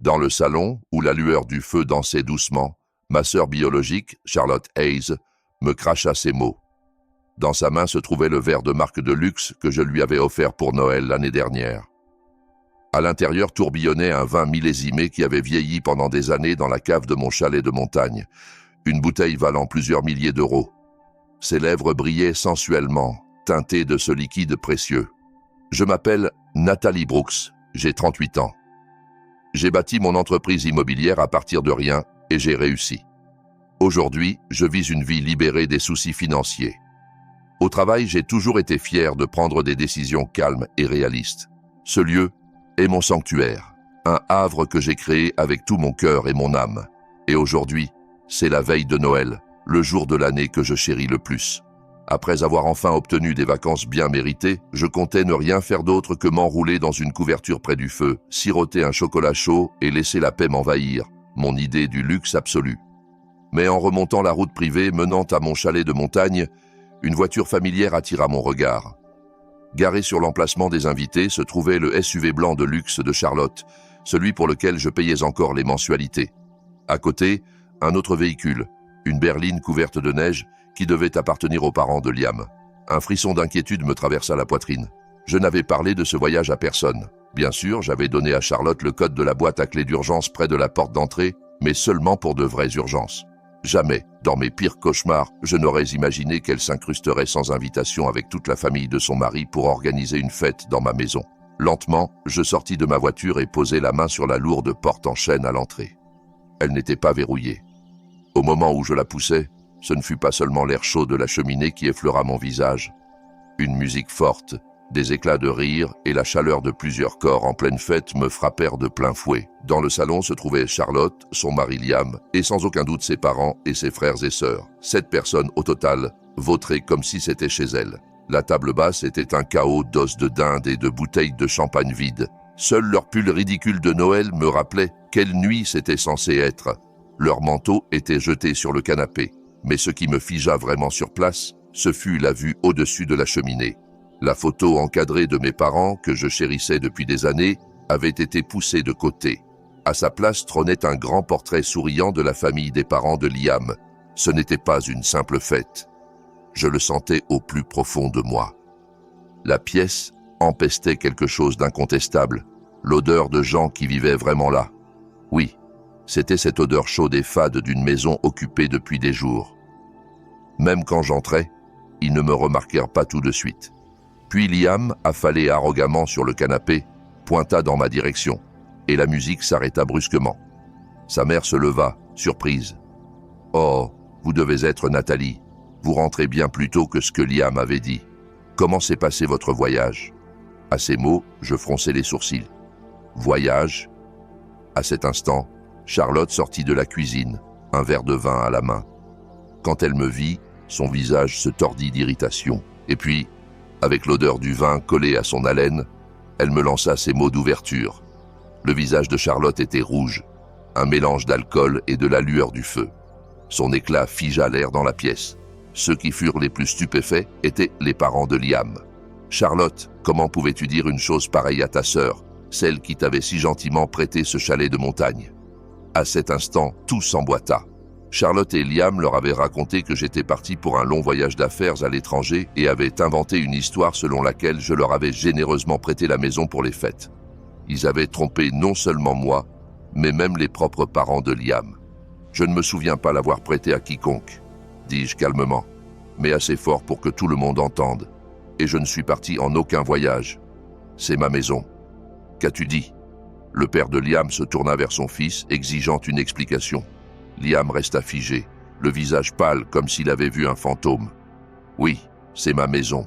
Dans le salon, où la lueur du feu dansait doucement, ma sœur biologique, Charlotte Hayes, me cracha ces mots. Dans sa main se trouvait le verre de marque de luxe que je lui avais offert pour Noël l'année dernière. À l'intérieur tourbillonnait un vin millésimé qui avait vieilli pendant des années dans la cave de mon chalet de montagne, une bouteille valant plusieurs milliers d'euros. Ses lèvres brillaient sensuellement, teintées de ce liquide précieux. Je m'appelle Nathalie Brooks, j'ai 38 ans. J'ai bâti mon entreprise immobilière à partir de rien et j'ai réussi. Aujourd'hui, je vis une vie libérée des soucis financiers. Au travail, j'ai toujours été fier de prendre des décisions calmes et réalistes. Ce lieu est mon sanctuaire, un havre que j'ai créé avec tout mon cœur et mon âme. Et aujourd'hui, c'est la veille de Noël, le jour de l'année que je chéris le plus. Après avoir enfin obtenu des vacances bien méritées, je comptais ne rien faire d'autre que m'enrouler dans une couverture près du feu, siroter un chocolat chaud et laisser la paix m'envahir, mon idée du luxe absolu. Mais en remontant la route privée menant à mon chalet de montagne, une voiture familière attira mon regard. Garé sur l'emplacement des invités se trouvait le SUV blanc de luxe de Charlotte, celui pour lequel je payais encore les mensualités. À côté, un autre véhicule, une berline couverte de neige qui devait appartenir aux parents de Liam. Un frisson d'inquiétude me traversa la poitrine. Je n'avais parlé de ce voyage à personne. Bien sûr, j'avais donné à Charlotte le code de la boîte à clé d'urgence près de la porte d'entrée, mais seulement pour de vraies urgences. Jamais, dans mes pires cauchemars, je n'aurais imaginé qu'elle s'incrusterait sans invitation avec toute la famille de son mari pour organiser une fête dans ma maison. Lentement, je sortis de ma voiture et posai la main sur la lourde porte en chêne à l'entrée. Elle n'était pas verrouillée. Au moment où je la poussai, ce ne fut pas seulement l'air chaud de la cheminée qui effleura mon visage. Une musique forte, des éclats de rire et la chaleur de plusieurs corps en pleine fête me frappèrent de plein fouet. Dans le salon se trouvaient Charlotte, son mari Liam, et sans aucun doute ses parents et ses frères et sœurs. 7 personnes au total, vautrées comme si c'était chez elles. La table basse était un chaos d'os de dinde et de bouteilles de champagne vides. Seul leur pull ridicule de Noël me rappelait quelle nuit c'était censé être. Leurs manteaux étaient jetés sur le canapé. Mais ce qui me figea vraiment sur place, ce fut la vue au-dessus de la cheminée. La photo encadrée de mes parents, que je chérissais depuis des années, avait été poussée de côté. À sa place trônait un grand portrait souriant de la famille des parents de Liam. Ce n'était pas une simple fête. Je le sentais au plus profond de moi. La pièce empestait quelque chose d'incontestable, l'odeur de gens qui vivaient vraiment là. Oui, c'était cette odeur chaude et fade d'une maison occupée depuis des jours. Même quand j'entrais, ils ne me remarquèrent pas tout de suite. Puis Liam, affalé arrogamment sur le canapé, pointa dans ma direction, et la musique s'arrêta brusquement. Sa mère se leva, surprise. « Oh, vous devez être Nathalie. Vous rentrez bien plus tôt que ce que Liam avait dit. Comment s'est passé votre voyage ?» À ces mots, je fronçai les sourcils. « Voyage ?» À cet instant, Charlotte sortit de la cuisine, un verre de vin à la main. Quand elle me vit, son visage se tordit d'irritation. Et puis, avec l'odeur du vin collée à son haleine, elle me lança ces mots d'ouverture. Le visage de Charlotte était rouge, un mélange d'alcool et de la lueur du feu. Son éclat figea l'air dans la pièce. Ceux qui furent les plus stupéfaits étaient les parents de Liam. « Charlotte, comment pouvais-tu dire une chose pareille à ta sœur, celle qui t'avait si gentiment prêté ce chalet de montagne ?» À cet instant, tout s'emboîta. Charlotte et Liam leur avaient raconté que j'étais parti pour un long voyage d'affaires à l'étranger et avaient inventé une histoire selon laquelle je leur avais généreusement prêté la maison pour les fêtes. Ils avaient trompé non seulement moi, mais même les propres parents de Liam. Je ne me souviens pas l'avoir prêté à quiconque, dis-je calmement, mais assez fort pour que tout le monde entende. Et je ne suis parti en aucun voyage. C'est ma maison. Qu'as-tu dit ? Le père de Liam se tourna vers son fils, exigeant une explication. Liam resta figé, le visage pâle comme s'il avait vu un fantôme. « Oui, c'est ma maison. »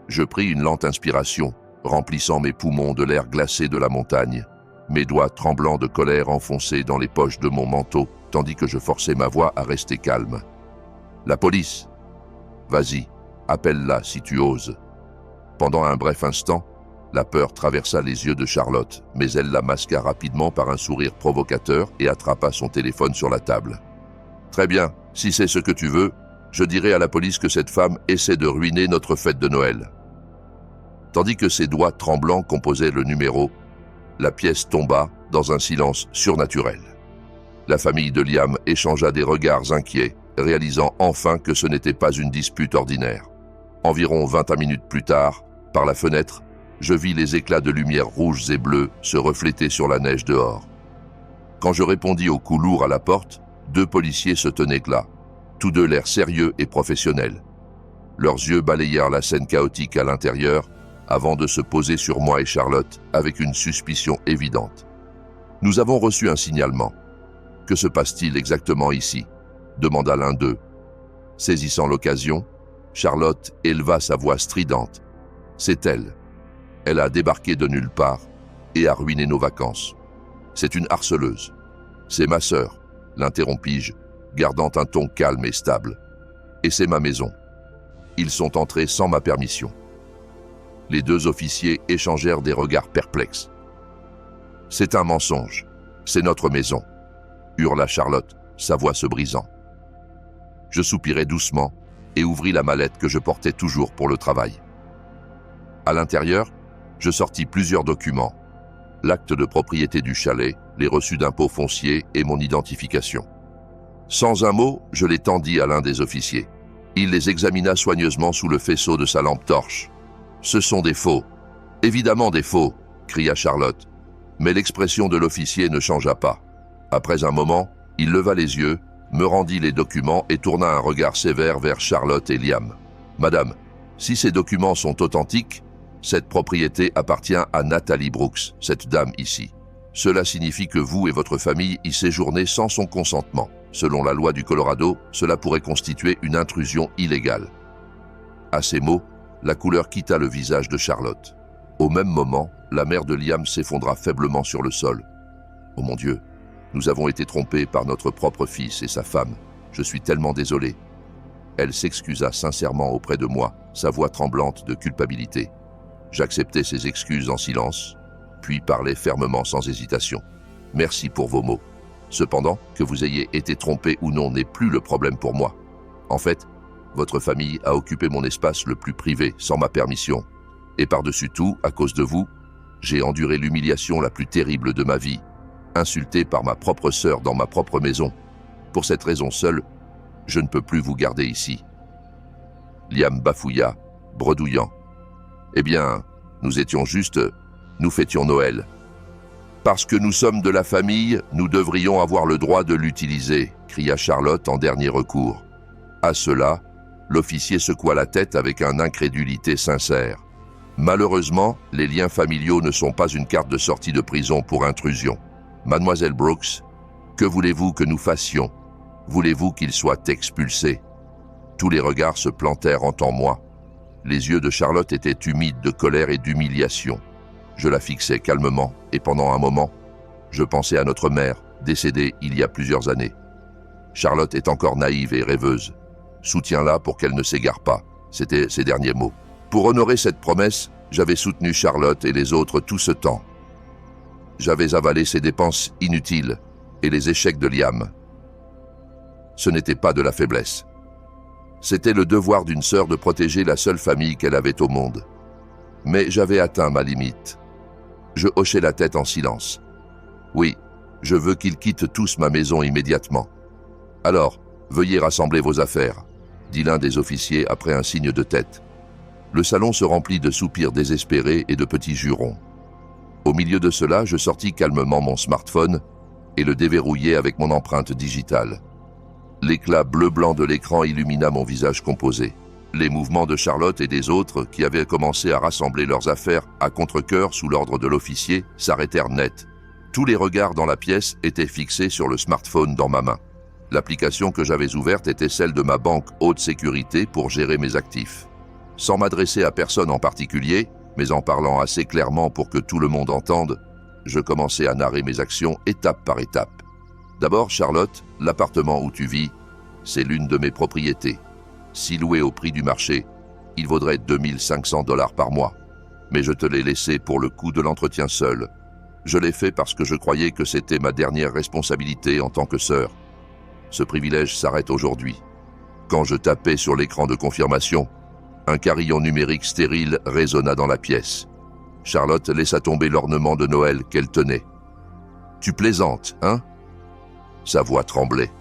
Je pris une lente inspiration, remplissant mes poumons de l'air glacé de la montagne, mes doigts tremblants de colère enfoncés dans les poches de mon manteau, tandis que je forçais ma voix à rester calme. « La police ! Vas-y, appelle-la si tu oses. » Pendant un bref instant, la peur traversa les yeux de Charlotte, mais elle la masqua rapidement par un sourire provocateur et attrapa son téléphone sur la table. « Très bien, si c'est ce que tu veux, je dirai à la police que cette femme essaie de ruiner notre fête de Noël. » Tandis que ses doigts tremblants composaient le numéro, la pièce tomba, dans un silence surnaturel. La famille de Liam échangea des regards inquiets, réalisant enfin que ce n'était pas une dispute ordinaire. Environ 20 minutes plus tard, par la fenêtre, je vis les éclats de lumière rouges et bleus se refléter sur la neige dehors. Quand je répondis au coup lourd à la porte, 2 policiers se tenaient là, tous deux l'air sérieux et professionnels. Leurs yeux balayèrent la scène chaotique à l'intérieur avant de se poser sur moi et Charlotte avec une suspicion évidente. « Nous avons reçu un signalement. Que se passe-t-il exactement ici ?» demanda l'un d'eux. Saisissant l'occasion, Charlotte éleva sa voix stridente. « C'est elle. Elle a débarqué de nulle part et a ruiné nos vacances. C'est une harceleuse. C'est ma sœur, l'interrompis-je, gardant un ton calme et stable. Et c'est ma maison. Ils sont entrés sans ma permission. » Les 2 officiers échangèrent des regards perplexes. « C'est un mensonge. C'est notre maison », hurla Charlotte, sa voix se brisant. Je soupirai doucement et ouvris la mallette que je portais toujours pour le travail. À l'intérieur, je sortis plusieurs documents. L'acte de propriété du chalet, les reçus d'impôts fonciers et mon identification. Sans un mot, je les tendis à l'un des officiers. Il les examina soigneusement sous le faisceau de sa lampe torche. « Ce sont des faux. Évidemment des faux !» cria Charlotte. Mais l'expression de l'officier ne changea pas. Après un moment, il leva les yeux, me rendit les documents et tourna un regard sévère vers Charlotte et Liam. « Madame, si ces documents sont authentiques, cette propriété appartient à Nathalie Brooks, cette dame ici. Cela signifie que vous et votre famille y séjournez sans son consentement. Selon la loi du Colorado, cela pourrait constituer une intrusion illégale. » À ces mots, la couleur quitta le visage de Charlotte. Au même moment, la mère de Liam s'effondra faiblement sur le sol. « Oh mon Dieu, nous avons été trompés par notre propre fils et sa femme. Je suis tellement désolé. » Elle s'excusa sincèrement auprès de moi, sa voix tremblante de culpabilité. J'acceptai ses excuses en silence, puis parlai fermement sans hésitation. « Merci pour vos mots. Cependant, que vous ayez été trompé ou non n'est plus le problème pour moi. En fait, votre famille a occupé mon espace le plus privé sans ma permission. Et par-dessus tout, à cause de vous, j'ai enduré l'humiliation la plus terrible de ma vie, insulté par ma propre sœur dans ma propre maison. Pour cette raison seule, je ne peux plus vous garder ici. » Liam bafouilla, bredouillant. « Eh bien, nous fêtions Noël. Parce que nous sommes de la famille, nous devrions avoir le droit de l'utiliser, » cria Charlotte en dernier recours. À cela, l'officier secoua la tête avec une incrédulité sincère. Malheureusement, les liens familiaux ne sont pas une carte de sortie de prison pour intrusion. Mademoiselle Brooks, que voulez-vous que nous fassions? Voulez-vous qu'il soit expulsé? Tous les regards se plantèrent en moi. Les yeux de Charlotte étaient humides de colère et d'humiliation. Je la fixais calmement et pendant un moment, je pensais à notre mère, décédée il y a plusieurs années. Charlotte est encore naïve et rêveuse. Soutiens-la pour qu'elle ne s'égare pas. C'étaient ses derniers mots. Pour honorer cette promesse, j'avais soutenu Charlotte et les autres tout ce temps. J'avais avalé ses dépenses inutiles et les échecs de Liam. Ce n'était pas de la faiblesse. C'était le devoir d'une sœur de protéger la seule famille qu'elle avait au monde. Mais j'avais atteint ma limite. Je hochai la tête en silence. Oui, je veux qu'ils quittent tous ma maison immédiatement. Alors, veuillez rassembler vos affaires, dit l'un des officiers après un signe de tête. Le salon se remplit de soupirs désespérés et de petits jurons. Au milieu de cela, je sortis calmement mon smartphone et le déverrouillai avec mon empreinte digitale. L'éclat bleu-blanc de l'écran illumina mon visage composé. Les mouvements de Charlotte et des autres, qui avaient commencé à rassembler leurs affaires à contre-cœur sous l'ordre de l'officier, s'arrêtèrent net. Tous les regards dans la pièce étaient fixés sur le smartphone dans ma main. L'application que j'avais ouverte était celle de ma banque haute sécurité pour gérer mes actifs. Sans m'adresser à personne en particulier, mais en parlant assez clairement pour que tout le monde entende, je commençai à narrer mes actions étape par étape. D'abord, Charlotte, l'appartement où tu vis, c'est l'une de mes propriétés. Si loué au prix du marché, il vaudrait 2500 $ par mois. Mais je te l'ai laissé pour le coût de l'entretien seul. Je l'ai fait parce que je croyais que c'était ma dernière responsabilité en tant que sœur. Ce privilège s'arrête aujourd'hui. Quand je tapais sur l'écran de confirmation, un carillon numérique stérile résonna dans la pièce. Charlotte laissa tomber l'ornement de Noël qu'elle tenait. Tu plaisantes, hein ?» Sa voix tremblait.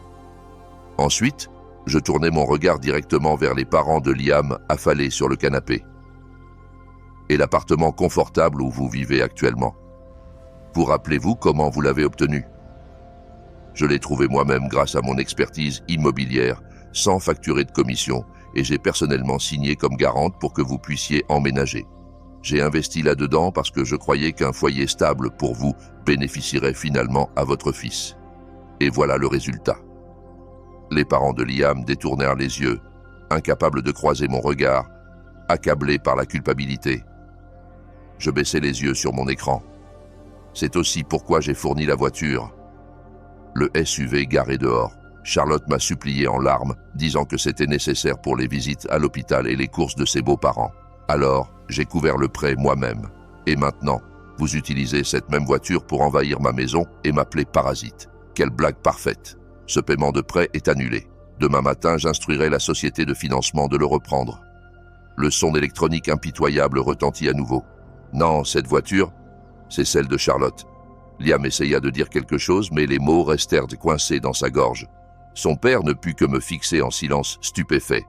Ensuite, je tournai mon regard directement vers les parents de Liam affalés sur le canapé. « Et l'appartement confortable où vous vivez actuellement. Vous rappelez-vous comment vous l'avez obtenu ? » Je l'ai trouvé moi-même grâce à mon expertise immobilière, sans facturer de commission, et j'ai personnellement signé comme garante pour que vous puissiez emménager. J'ai investi là-dedans parce que je croyais qu'un foyer stable pour vous bénéficierait finalement à votre fils. Et voilà le résultat. Les parents de Liam détournèrent les yeux, incapables de croiser mon regard, accablés par la culpabilité. Je baissai les yeux sur mon écran. C'est aussi pourquoi j'ai fourni la voiture. Le SUV garé dehors. Charlotte m'a supplié en larmes, disant que c'était nécessaire pour les visites à l'hôpital et les courses de ses beaux-parents. Alors, j'ai couvert le prêt moi-même. Et maintenant, vous utilisez cette même voiture pour envahir ma maison et m'appeler parasite. Quelle blague parfaite. Ce paiement de prêt est annulé. Demain matin, j'instruirai la société de financement de le reprendre. Le son électronique impitoyable retentit à nouveau. Non, cette voiture, c'est celle de Charlotte. Liam essaya de dire quelque chose, mais les mots restèrent coincés dans sa gorge. Son père ne put que me fixer en silence stupéfait.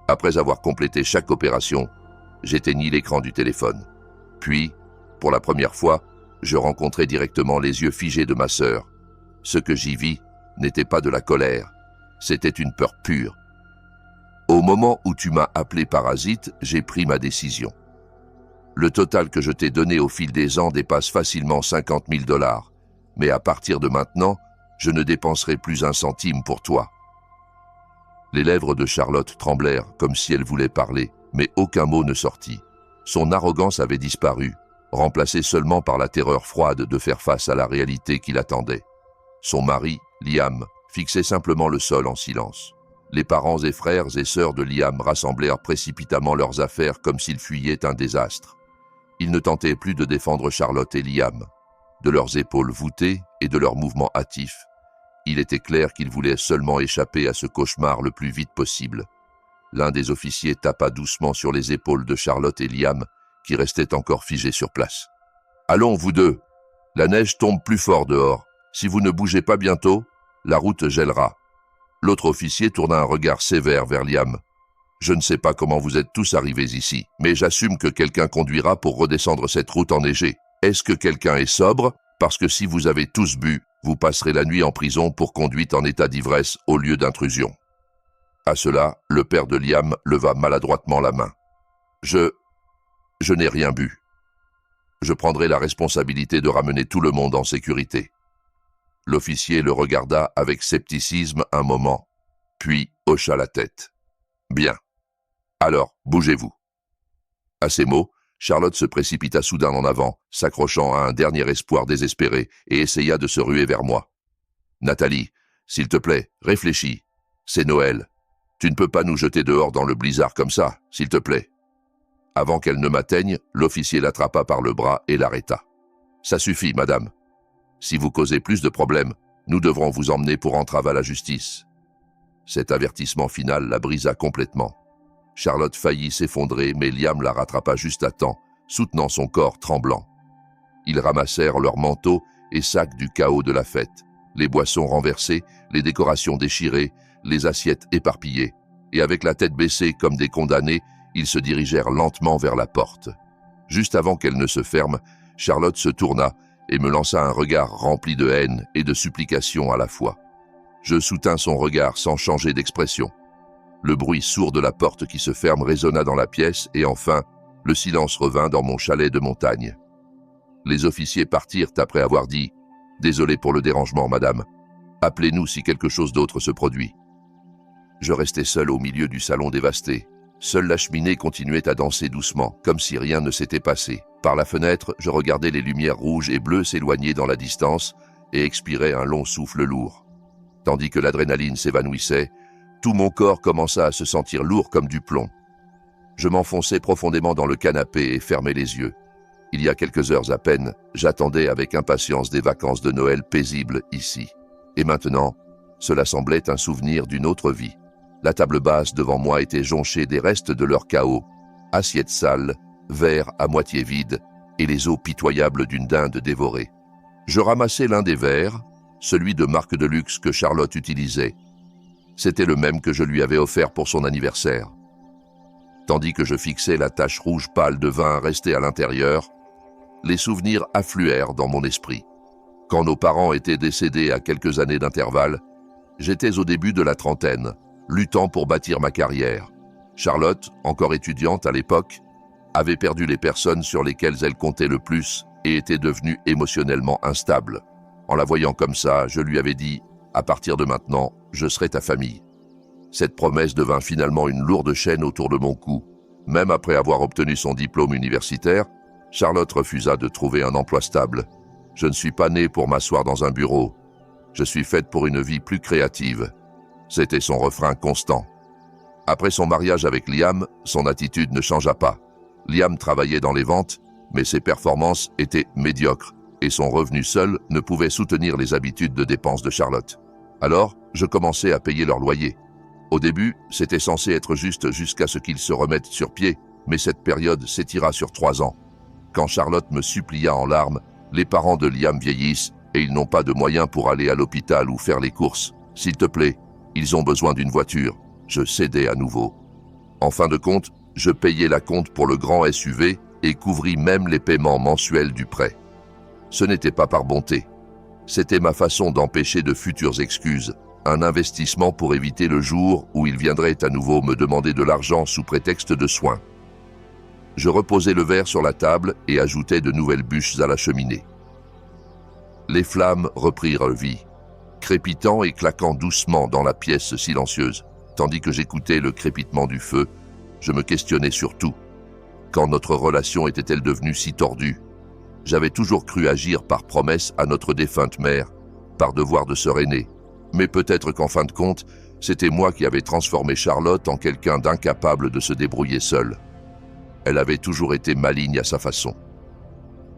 Après avoir complété chaque opération, j'éteignis l'écran du téléphone. Puis, pour la première fois, je rencontrai directement les yeux figés de ma sœur. Ce que j'y vis n'était pas de la colère, c'était une peur pure. Au moment où tu m'as appelé parasite, j'ai pris ma décision. Le total que je t'ai donné au fil des ans dépasse facilement 50 000 $. Mais à partir de maintenant, je ne dépenserai plus un centime pour toi. Les lèvres de Charlotte tremblèrent comme si elle voulait parler, mais aucun mot ne sortit. Son arrogance avait disparu, remplacée seulement par la terreur froide de faire face à la réalité qui l'attendait. Son mari, Liam, fixait simplement le sol en silence. Les parents et frères et sœurs de Liam rassemblèrent précipitamment leurs affaires comme s'ils fuyaient un désastre. Ils ne tentaient plus de défendre Charlotte et Liam. De leurs épaules voûtées et de leurs mouvements hâtifs, il était clair qu'ils voulaient seulement échapper à ce cauchemar le plus vite possible. L'un des officiers tapa doucement sur les épaules de Charlotte et Liam, qui restaient encore figés sur place. « Allons, vous deux, la neige tombe plus fort dehors. Si vous ne bougez pas bientôt, la route gèlera. » L'autre officier tourna un regard sévère vers Liam. « Je ne sais pas comment vous êtes tous arrivés ici, mais j'assume que quelqu'un conduira pour redescendre cette route enneigée. Est-ce que quelqu'un est sobre ? Parce que si vous avez tous bu, vous passerez la nuit en prison pour conduite en état d'ivresse au lieu d'intrusion. » À cela, le père de Liam leva maladroitement la main. « Je n'ai rien bu. Je prendrai la responsabilité de ramener tout le monde en sécurité. » L'officier le regarda avec scepticisme un moment, puis hocha la tête. « Bien. Alors, bougez-vous. » À ces mots, Charlotte se précipita soudain en avant, s'accrochant à un dernier espoir désespéré, et essaya de se ruer vers moi. « Nathalie, s'il te plaît, réfléchis. C'est Noël. Tu ne peux pas nous jeter dehors dans le blizzard comme ça, s'il te plaît. » Avant qu'elle ne m'atteigne, l'officier l'attrapa par le bras et l'arrêta. « Ça suffit, madame. Si vous causez plus de problèmes, nous devrons vous emmener pour entrave à la justice. » Cet avertissement final la brisa complètement. Charlotte faillit s'effondrer, mais Liam la rattrapa juste à temps, soutenant son corps tremblant. Ils ramassèrent leurs manteaux et sacs du chaos de la fête, les boissons renversées, les décorations déchirées, les assiettes éparpillées, et avec la tête baissée comme des condamnés, ils se dirigèrent lentement vers la porte. Juste avant qu'elle ne se ferme, Charlotte se tourna et me lança un regard rempli de haine et de supplication à la fois. Je soutins son regard sans changer d'expression. Le bruit sourd de la porte qui se ferme résonna dans la pièce et enfin, le silence revint dans mon chalet de montagne. Les officiers partirent après avoir dit « Désolé pour le dérangement, madame. Appelez-nous si quelque chose d'autre se produit. » Je restais seul au milieu du salon dévasté. Seule la cheminée continuait à danser doucement, comme si rien ne s'était passé. Par la fenêtre, je regardais les lumières rouges et bleues s'éloigner dans la distance et expirais un long souffle lourd. Tandis que l'adrénaline s'évanouissait, tout mon corps commença à se sentir lourd comme du plomb. Je m'enfonçais profondément dans le canapé et fermais les yeux. Il y a quelques heures à peine, j'attendais avec impatience des vacances de Noël paisibles ici. Et maintenant, cela semblait un souvenir d'une autre vie. La table basse devant moi était jonchée des restes de leur chaos, assiettes sales, verres à moitié vides et les os pitoyables d'une dinde dévorée. Je ramassai l'un des verres, celui de marque de luxe que Charlotte utilisait. C'était le même que je lui avais offert pour son anniversaire. Tandis que je fixais la tache rouge pâle de vin restée à l'intérieur, les souvenirs affluèrent dans mon esprit. Quand nos parents étaient décédés à quelques années d'intervalle, j'étais au début de la trentaine, luttant pour bâtir ma carrière. Charlotte, encore étudiante à l'époque, avait perdu les personnes sur lesquelles elle comptait le plus et était devenue émotionnellement instable. En la voyant comme ça, je lui avais dit « À partir de maintenant, je serai ta famille ». Cette promesse devint finalement une lourde chaîne autour de mon cou. Même après avoir obtenu son diplôme universitaire, Charlotte refusa de trouver un emploi stable. Je ne suis pas né pour m'asseoir dans un bureau. Je suis faite pour une vie plus créative. C'était son refrain constant. Après son mariage avec Liam, son attitude ne changea pas. Liam travaillait dans les ventes, mais ses performances étaient médiocres et son revenu seul ne pouvait soutenir les habitudes de dépenses de Charlotte. Alors, je commençai à payer leur loyer. Au début, c'était censé être juste jusqu'à ce qu'ils se remettent sur pied, mais cette période s'étira sur 3 ans. Quand Charlotte me supplia en larmes, les parents de Liam vieillissent et ils n'ont pas de moyens pour aller à l'hôpital ou faire les courses. S'il te plaît, ils ont besoin d'une voiture. Je cédai à nouveau. En fin de compte, je payai l'acompte pour le grand SUV et couvris même les paiements mensuels du prêt. Ce n'était pas par bonté. C'était ma façon d'empêcher de futures excuses, un investissement pour éviter le jour où il viendrait à nouveau me demander de l'argent sous prétexte de soins. Je reposai le verre sur la table et ajoutai de nouvelles bûches à la cheminée. Les flammes reprirent vie, crépitant et claquant doucement dans la pièce silencieuse. Tandis que j'écoutais le crépitement du feu, je me questionnais sur tout. Quand notre relation était-elle devenue si tordue? J'avais toujours cru agir par promesse à notre défunte mère, par devoir de sœur aînée. Mais peut-être qu'en fin de compte, c'était moi qui avais transformé Charlotte en quelqu'un d'incapable de se débrouiller seule. Elle avait toujours été maligne à sa façon.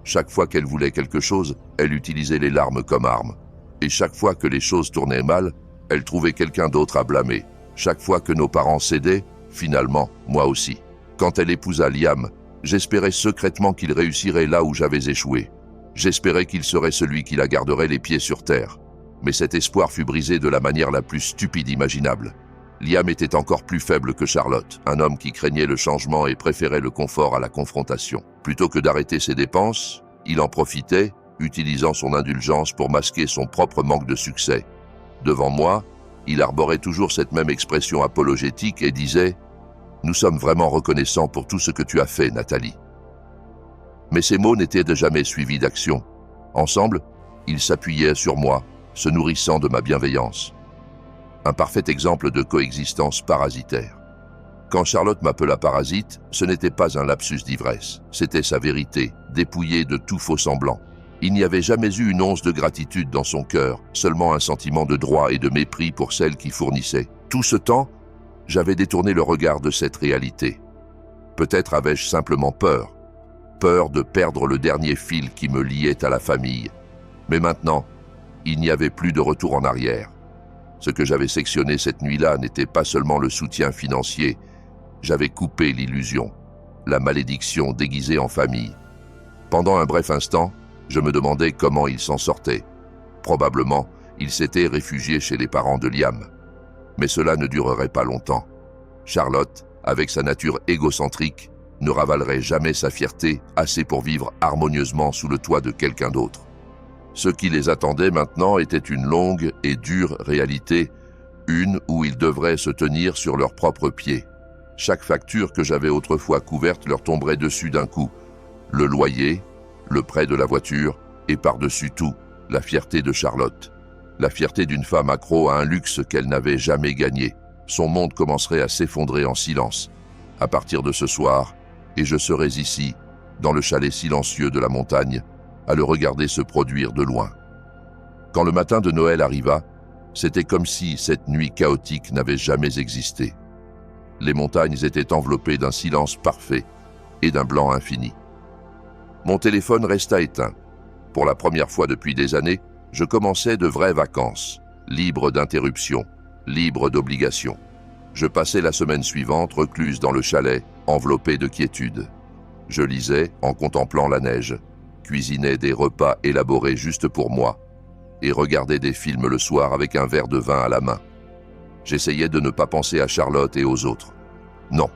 Chaque fois qu'elle voulait quelque chose, elle utilisait les larmes comme arme. Et chaque fois que les choses tournaient mal, elle trouvait quelqu'un d'autre à blâmer. Chaque fois que nos parents cédaient, finalement, moi aussi. Quand elle épousa Liam, j'espérais secrètement qu'il réussirait là où j'avais échoué. J'espérais qu'il serait celui qui la garderait les pieds sur terre. Mais cet espoir fut brisé de la manière la plus stupide imaginable. Liam était encore plus faible que Charlotte, un homme qui craignait le changement et préférait le confort à la confrontation. Plutôt que d'arrêter ses dépenses, il en profitait, utilisant son indulgence pour masquer son propre manque de succès. Devant moi, il arborait toujours cette même expression apologétique et disait « Nous sommes vraiment reconnaissants pour tout ce que tu as fait, Nathalie. » Mais ces mots n'étaient jamais suivis d'action. Ensemble, ils s'appuyaient sur moi, se nourrissant de ma bienveillance. Un parfait exemple de coexistence parasitaire. Quand Charlotte m'appela parasite, ce n'était pas un lapsus d'ivresse, c'était sa vérité, dépouillée de tout faux semblant. Il n'y avait jamais eu une once de gratitude dans son cœur, seulement un sentiment de droit et de mépris pour celle qui fournissait. Tout ce temps, j'avais détourné le regard de cette réalité. Peut-être avais-je simplement peur de perdre le dernier fil qui me liait à la famille. Mais maintenant, il n'y avait plus de retour en arrière. Ce que j'avais sectionné cette nuit-là n'était pas seulement le soutien financier, j'avais coupé l'illusion, la malédiction déguisée en famille. Pendant un bref instant, je me demandais comment il s'en sortait. Probablement, il s'était réfugié chez les parents de Liam. Mais cela ne durerait pas longtemps. Charlotte, avec sa nature égocentrique, ne ravalerait jamais sa fierté assez pour vivre harmonieusement sous le toit de quelqu'un d'autre. Ce qui les attendait maintenant était une longue et dure réalité, une où ils devraient se tenir sur leurs propres pieds. Chaque facture que j'avais autrefois couverte leur tomberait dessus d'un coup. Le loyer, le prêt de la voiture et par-dessus tout, la fierté de Charlotte. La fierté d'une femme accro à un luxe qu'elle n'avait jamais gagné. Son monde commencerait à s'effondrer en silence. À partir de ce soir, et je serais ici, dans le chalet silencieux de la montagne, à le regarder se produire de loin. Quand le matin de Noël arriva, c'était comme si cette nuit chaotique n'avait jamais existé. Les montagnes étaient enveloppées d'un silence parfait et d'un blanc infini. Mon téléphone resta éteint. Pour la première fois depuis des années, je commençais de vraies vacances, libre d'interruptions, libre d'obligations. Je passais la semaine suivante recluse dans le chalet, enveloppé de quiétude. Je lisais en contemplant la neige, cuisinait des repas élaborés juste pour moi et regardait des films le soir avec un verre de vin à la main. J'essayais de ne pas penser à Charlotte et aux autres. Non,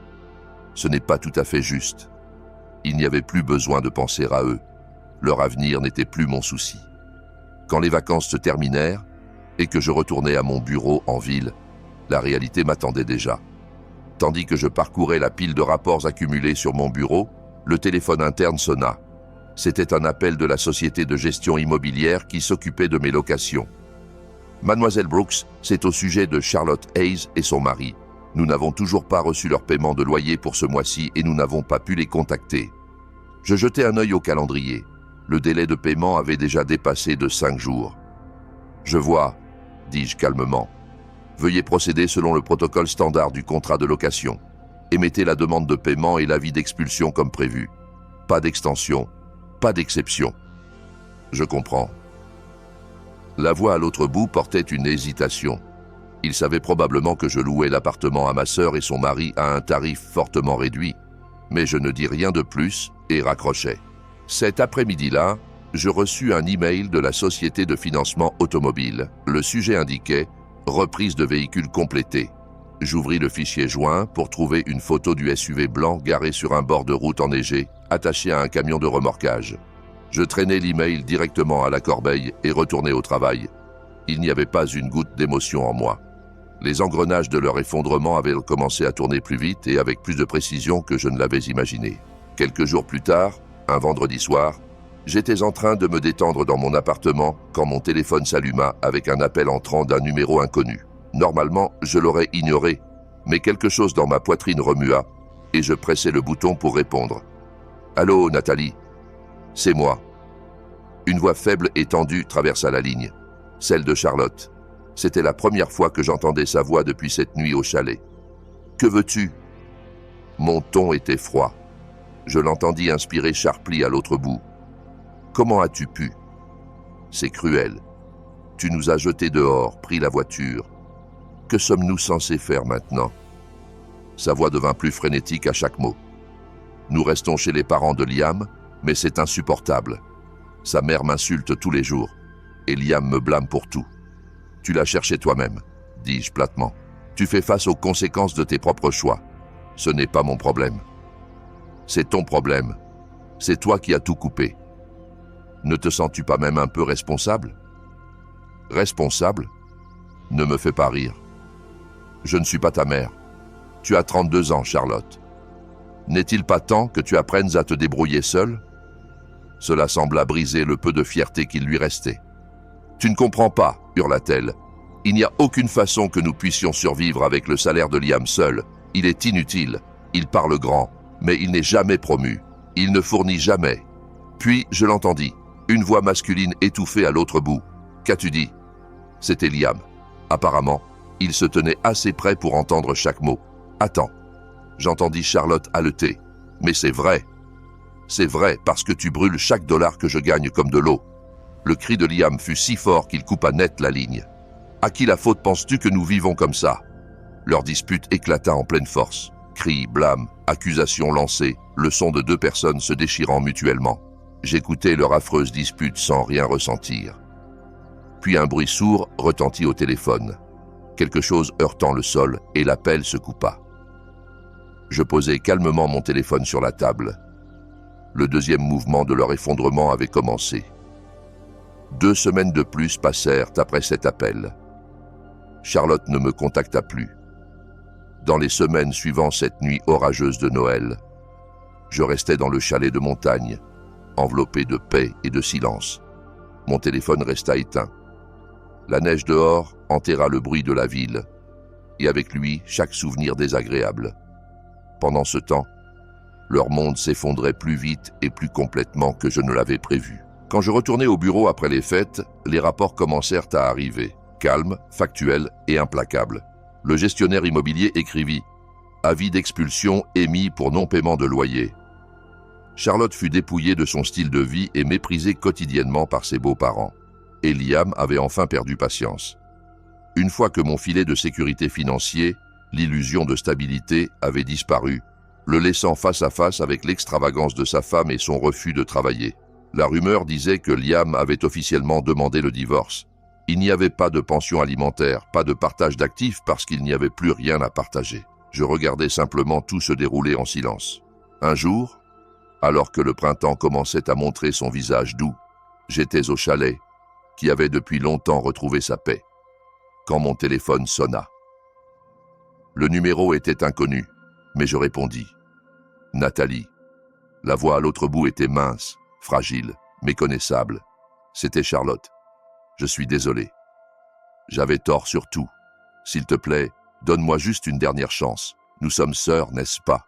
ce n'est pas tout à fait juste. Il n'y avait plus besoin de penser à eux. Leur avenir n'était plus mon souci. Quand les vacances se terminèrent et que je retournais à mon bureau en ville, la réalité m'attendait déjà. Tandis que je parcourais la pile de rapports accumulés sur mon bureau, le téléphone interne sonna. C'était un appel de la société de gestion immobilière qui s'occupait de mes locations. « Mademoiselle Brooks, c'est au sujet de Charlotte Hayes et son mari. Nous n'avons toujours pas reçu leur paiement de loyer pour ce mois-ci et nous n'avons pas pu les contacter. » Je jetai un œil au calendrier. Le délai de paiement avait déjà dépassé de 5 jours. « Je vois, » dis-je calmement. « Veuillez procéder selon le protocole standard du contrat de location. Émettez la demande de paiement et l'avis d'expulsion comme prévu. Pas d'extension, pas d'exception. » Je comprends. La voix à l'autre bout portait une hésitation. Il savait probablement que je louais l'appartement à ma sœur et son mari à un tarif fortement réduit, mais je ne dis rien de plus et raccrochai. Cet après-midi-là, je reçus un email de la société de financement automobile. Le sujet indiquait « Reprise de véhicule complétée ». J'ouvris le fichier joint pour trouver une photo du SUV blanc garé sur un bord de route enneigé, attaché à un camion de remorquage. Je traînai l'email directement à la corbeille et retournai au travail. Il n'y avait pas une goutte d'émotion en moi. Les engrenages de leur effondrement avaient commencé à tourner plus vite et avec plus de précision que je ne l'avais imaginé. Quelques jours plus tard, un vendredi soir, j'étais en train de me détendre dans mon appartement quand mon téléphone s'alluma avec un appel entrant d'un numéro inconnu. Normalement, je l'aurais ignoré, mais quelque chose dans ma poitrine remua et je pressai le bouton pour répondre. « Allô, Nathalie ? C'est moi. » Une voix faible et tendue traversa la ligne, celle de Charlotte. C'était la première fois que j'entendais sa voix depuis cette nuit au chalet. « Que veux-tu » Mon ton était froid. Je l'entendis inspirer Sharply à l'autre bout. « Comment as-tu pu ?»« C'est cruel. Tu nous as jetés dehors, pris la voiture. Que sommes-nous censés faire maintenant ?» Sa voix devint plus frénétique à chaque mot. « Nous restons chez les parents de Liam, mais c'est insupportable. Sa mère m'insulte tous les jours, et Liam me blâme pour tout. Tu l'as cherché toi-même, dis-je platement. Tu fais face aux conséquences de tes propres choix. Ce n'est pas mon problème. C'est ton problème. C'est toi qui as tout coupé. Ne te sens-tu pas même un peu responsable ? Responsable ? Ne me fais pas rire. Je ne suis pas ta mère. Tu as 32 ans, Charlotte. N'est-il pas temps que tu apprennes à te débrouiller seule ? Cela sembla briser le peu de fierté qu'il lui restait. « Tu ne comprends pas, hurla-t-elle. Il n'y a aucune façon que nous puissions survivre avec le salaire de Liam seul. Il est inutile. Il parle grand, mais il n'est jamais promu. Il ne fournit jamais. » Puis je l'entendis, une voix masculine étouffée à l'autre bout. « Qu'as-tu dit ?» C'était Liam. Apparemment, il se tenait assez près pour entendre chaque mot. « Attends. » J'entendis Charlotte haleter. « Mais c'est vrai. C'est vrai parce que tu brûles chaque dollar que je gagne comme de l'eau. » Le cri de Liam fut si fort qu'il coupa net la ligne. « À qui la faute penses-tu que nous vivons comme ça ?» Leur dispute éclata en pleine force. Cris, blâmes, accusations lancées, le son de 2 personnes se déchirant mutuellement. J'écoutais leur affreuse dispute sans rien ressentir. Puis un bruit sourd retentit au téléphone. Quelque chose heurtant le sol et l'appel se coupa. Je posai calmement mon téléphone sur la table. Le deuxième mouvement de leur effondrement avait commencé. 2 semaines de plus passèrent après cet appel. Charlotte ne me contacta plus. Dans les semaines suivant cette nuit orageuse de Noël, je restais dans le chalet de montagne, enveloppé de paix et de silence. Mon téléphone resta éteint. La neige dehors enterra le bruit de la ville, et avec lui chaque souvenir désagréable. Pendant ce temps, leur monde s'effondrait plus vite et plus complètement que je ne l'avais prévu. Quand je retournai au bureau après les fêtes, les rapports commencèrent à arriver, calmes, factuels et implacables. Le gestionnaire immobilier écrivit « Avis d'expulsion émis pour non-paiement de loyer ». Charlotte fut dépouillée de son style de vie et méprisée quotidiennement par ses beaux-parents. Et Liam avait enfin perdu patience. Une fois que mon filet de sécurité financier, l'illusion de stabilité, avait disparu, le laissant face à face avec l'extravagance de sa femme et son refus de travailler. La rumeur disait que Liam avait officiellement demandé le divorce. Il n'y avait pas de pension alimentaire, pas de partage d'actifs parce qu'il n'y avait plus rien à partager. Je regardais simplement tout se dérouler en silence. Un jour, alors que le printemps commençait à montrer son visage doux, j'étais au chalet, qui avait depuis longtemps retrouvé sa paix, quand mon téléphone sonna. Le numéro était inconnu, mais je répondis. Nathalie. La voix à l'autre bout était mince, fragile, méconnaissable. C'était Charlotte. Je suis désolé. J'avais tort sur tout. S'il te plaît, donne-moi juste une dernière chance. Nous sommes sœurs, n'est-ce pas?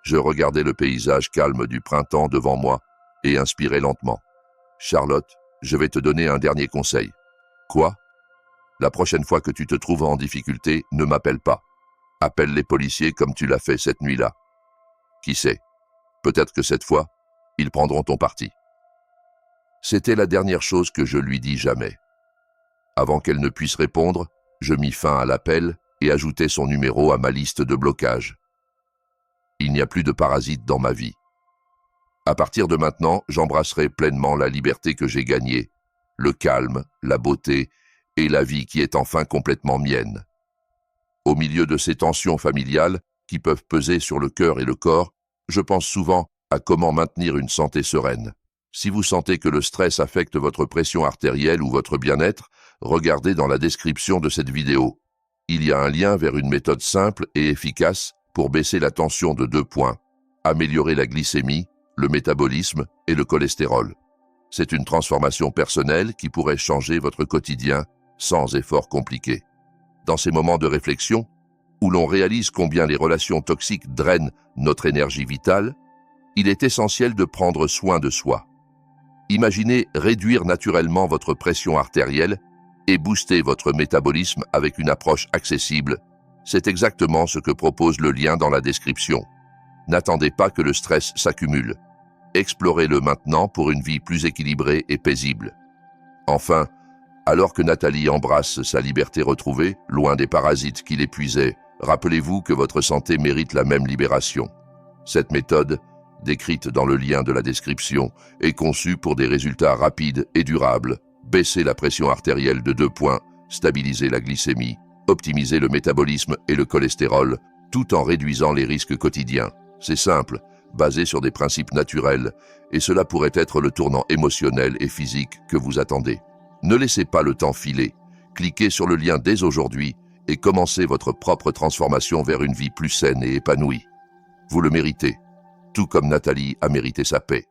Je regardais le paysage calme du printemps devant moi et inspirais lentement. Charlotte, je vais te donner un dernier conseil. Quoi? La prochaine fois que tu te trouves en difficulté, ne m'appelle pas. Appelle les policiers comme tu l'as fait cette nuit-là. Qui sait? Peut-être que cette fois, ils prendront ton parti. C'était la dernière chose que je lui dis jamais. Avant qu'elle ne puisse répondre, je mis fin à l'appel et ajoutai son numéro à ma liste de blocage. Il n'y a plus de parasites dans ma vie. À partir de maintenant, j'embrasserai pleinement la liberté que j'ai gagnée, le calme, la beauté et la vie qui est enfin complètement mienne. Au milieu de ces tensions familiales qui peuvent peser sur le cœur et le corps, je pense souvent à comment maintenir une santé sereine. Si vous sentez que le stress affecte votre pression artérielle ou votre bien-être, regardez dans la description de cette vidéo. Il y a un lien vers une méthode simple et efficace pour baisser la tension de 2 points, améliorer la glycémie, le métabolisme et le cholestérol. C'est une transformation personnelle qui pourrait changer votre quotidien sans effort compliqué. Dans ces moments de réflexion, où l'on réalise combien les relations toxiques drainent notre énergie vitale, il est essentiel de prendre soin de soi. Imaginez réduire naturellement votre pression artérielle et booster votre métabolisme avec une approche accessible. C'est exactement ce que propose le lien dans la description. N'attendez pas que le stress s'accumule. Explorez-le maintenant pour une vie plus équilibrée et paisible. Enfin, alors que Nathalie embrasse sa liberté retrouvée, loin des parasites qui l'épuisaient, rappelez-vous que votre santé mérite la même libération. Cette méthode, décrite dans le lien de la description, est conçue pour des résultats rapides et durables. Baisser la pression artérielle de 2 points, stabiliser la glycémie, optimiser le métabolisme et le cholestérol, tout en réduisant les risques quotidiens. C'est simple, basé sur des principes naturels, et cela pourrait être le tournant émotionnel et physique que vous attendez. Ne laissez pas le temps filer. Cliquez sur le lien dès aujourd'hui et commencez votre propre transformation vers une vie plus saine et épanouie. Vous le méritez, tout comme Nathalie a mérité sa paix.